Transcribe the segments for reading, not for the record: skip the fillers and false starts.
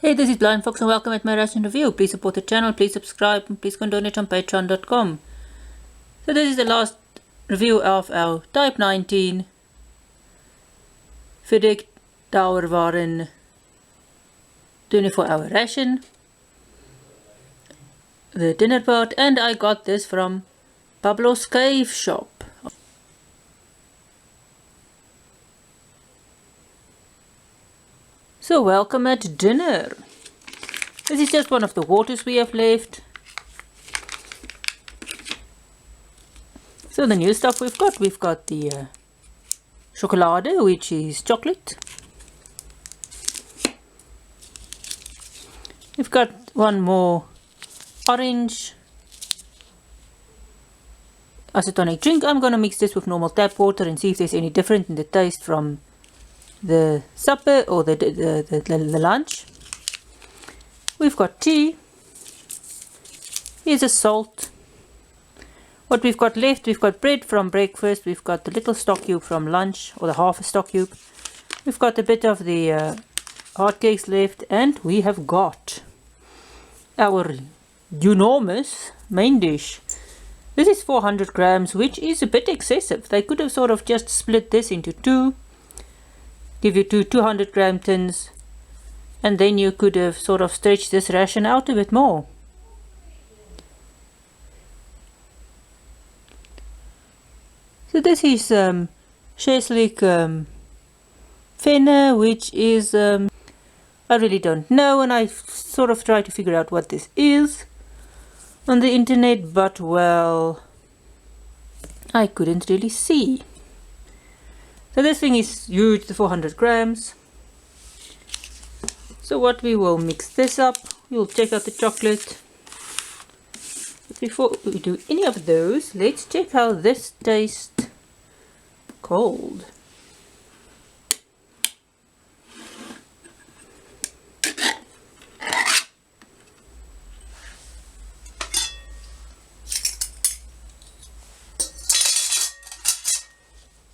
Hey, this is BlindFox and welcome at my ration review. Please support the channel, please subscribe, and please go and donate on patreon.com. So this is the last review of our Type 19 Feddeck Dauerwaren 24-hour ration. The dinner part, and I got this from Pablo's Cave shop. So welcome at dinner. This is just one of the waters we have left. So the new stuff we've got the chocolade, which is chocolate. We've got one more orange isotonic drink. I'm gonna mix this with normal tap water and see if there's any different in the taste from the supper or the lunch. We've got tea. Here's a salt. What we've got left, we've got bread from breakfast. We've got the little stock cube from lunch, or the half a stock cube. We've got a bit of the hotcakes left, and we have got our enormous main dish. This is 400 grams, which is a bit excessive. They could have sort of just split this into two, give you two 200 gram tins, and then you could have sort of stretched this ration out a bit more. So this is Scheslik Fenne, which is I really don't know, and I sort of try to figure out what this is on the internet, but well, I couldn't really see. So this thing is huge, the 400 grams. So what we will mix this up, we'll check out the chocolate. But before we do any of those, let's check how this tastes cold.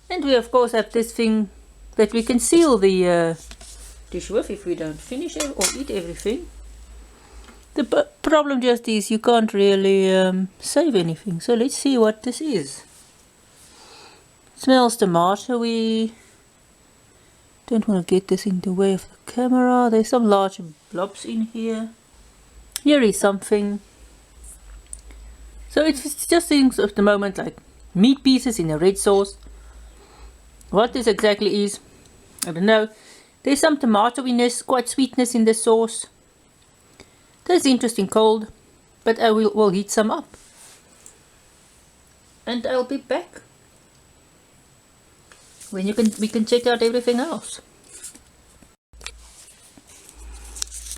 And we of course have this thing that we can seal the dish with if we don't finish it or eat everything. The problem just is you can't really save anything. So let's see what this is. It smells tomato. We don't want to get this in the way of the camera. There's some large blobs in here. Here is something. So it's just things at the moment like meat pieces in a red sauce. What this exactly is, I don't know. There's some tomatoiness, quite sweetness in the sauce. That's interesting cold, but I will heat some up. And I'll be back when we can check out everything else.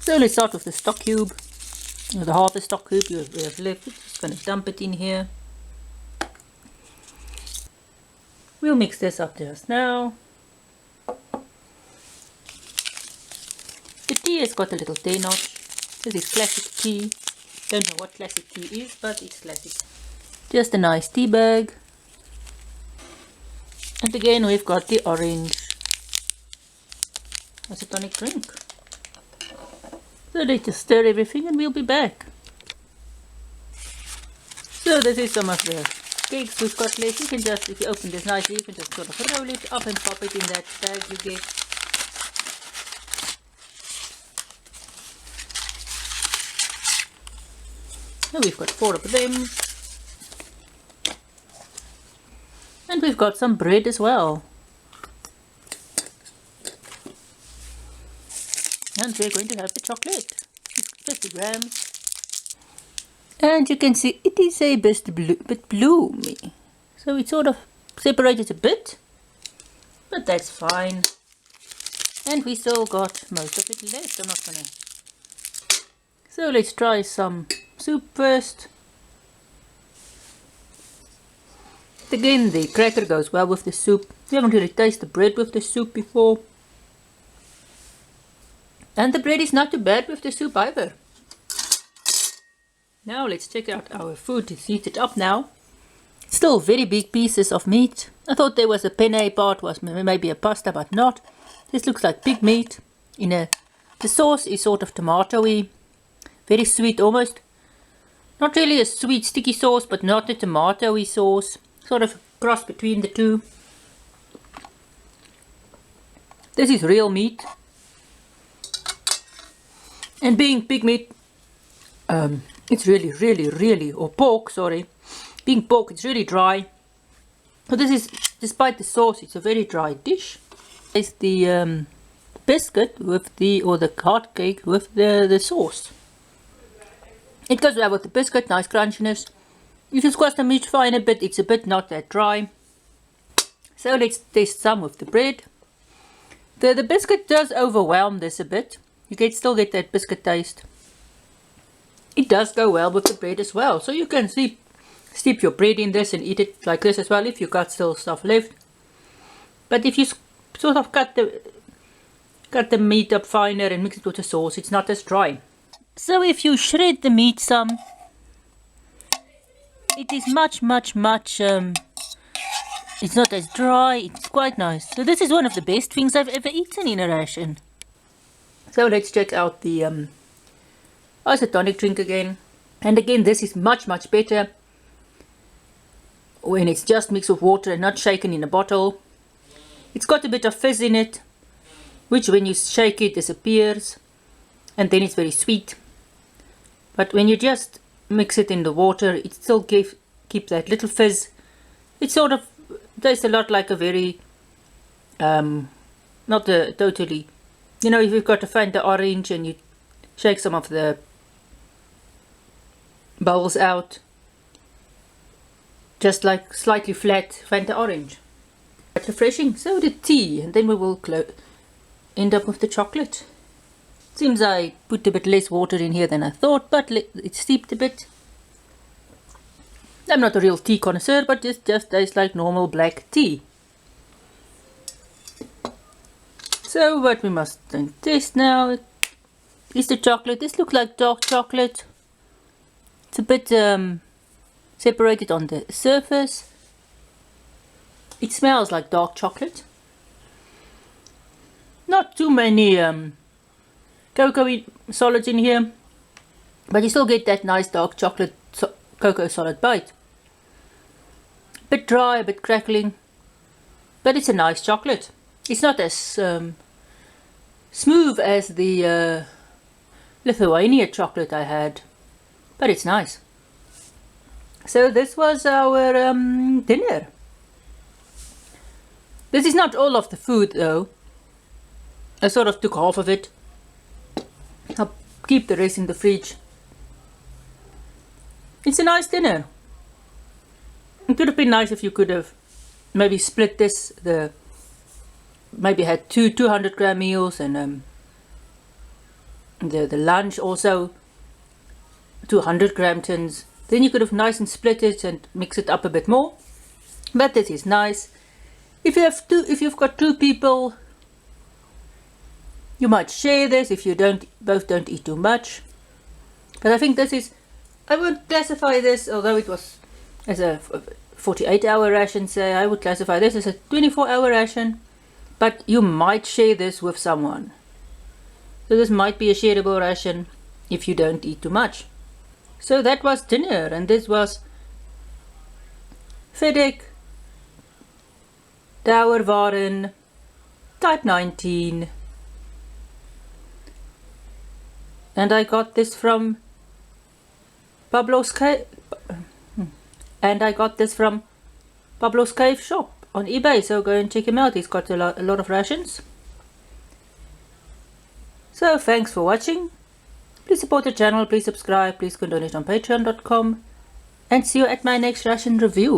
So let's start with the stock cube. The half a stock cube we have left. Just gonna dump it in here. We'll mix this up just now. The tea has got a little tea notch. This is classic tea. Don't know what classic tea is, but it's classic. Just a nice tea bag. And again we've got the orange isotonic drink. So let's just stir everything and we'll be back. So this is some of the cakes we've got left. You can just, if you open this nicely, you can just sort of roll it up and pop it in that bag you get. Now we've got 4 of them. And we've got some bread as well. And we're going to have the chocolate. 50 grams. And you can see it is a bit bloomy. So it sort of separated a bit. But that's fine. And we still got most of it left. I'm not gonna. So let's try some soup first. Again, the cracker goes well with the soup. We haven't really tasted the bread with the soup before. And the bread is not too bad with the soup either. Now let's check out our food. It's heated up now. Still very big pieces of meat. I thought there was a penne part, was maybe a pasta, but not. This looks like pig meat in a The sauce is sort of tomatoey, very sweet almost. Not really a sweet sticky sauce, but not a tomatoey sauce. Sort of a cross between the two. This is real meat. And being pig meat, it's really, or pork, sorry. Being pork, it's really dry. So this is, despite the sauce, it's a very dry dish. It's the biscuit with the, or the hot cake with the sauce. It goes well with the biscuit, nice crunchiness. If you squash the meat fine a bit, it's a bit not that dry. So let's taste some with the bread. The biscuit does overwhelm this a bit. You still get that biscuit taste. It does go well with the bread as well. So you can steep your bread in this and eat it like this as well if you got still stuff left. But if you sort of cut the meat up finer and mix it with the sauce, it's not as dry. So if you shred the meat some, it is much, it's not as dry, it's quite nice. So this is one of the best things I've ever eaten in a ration. So let's check out the isotonic drink again. And again, this is much better when it's just mixed with water and not shaken in a bottle. It's got a bit of fizz in it, which when you shake it disappears, and then it's very sweet. But when you just mix it in the water, it still keep that little fizz. It sort of tastes a lot like a very, not a totally, you know, if you've got a Fanta orange and you shake some of the bubbles out, just like slightly flat Fanta orange. Quite refreshing. So the tea, and then we will end up with the chocolate. Seems I put a bit less water in here than I thought, but it steeped a bit. I'm not a real tea connoisseur, but it just tastes like normal black tea. So what we must then taste now is the chocolate. This looks like dark chocolate. It's a bit separated on the surface. It smells like dark chocolate. Not too many cocoa solids in here, but you still get that nice dark chocolate cocoa solid bite. Bit dry, a bit crackling, but it's a nice chocolate. It's not as smooth as the Lithuania chocolate I had, but it's nice. So this was our dinner. This is not all of the food though. I sort of took half of it. I'll keep the rest in the fridge. It's a nice dinner. It would have been nice if you could have maybe split this, maybe had two 200-gram meals and the lunch also 200-gram tins. Then you could have nice and split it and mix it up a bit more. But this is nice. If you've got two people, you might share this if you both don't eat too much. But I think this is, I would classify this, although it was as a 48-hour ration, say, I would classify this as a 24-hour ration. But you might share this with someone. So this might be a shareable ration if you don't eat too much. So that was dinner, and this was Feddeck Dauerwaren Type 19. And I got this from Pablo's Cave. And I got this from Pablo's Cave shop on eBay. So go and check him out. He's got a lot of rations. So thanks for watching. Please support the channel. Please subscribe. Please donate on patreon.com. And see you at my next ration review.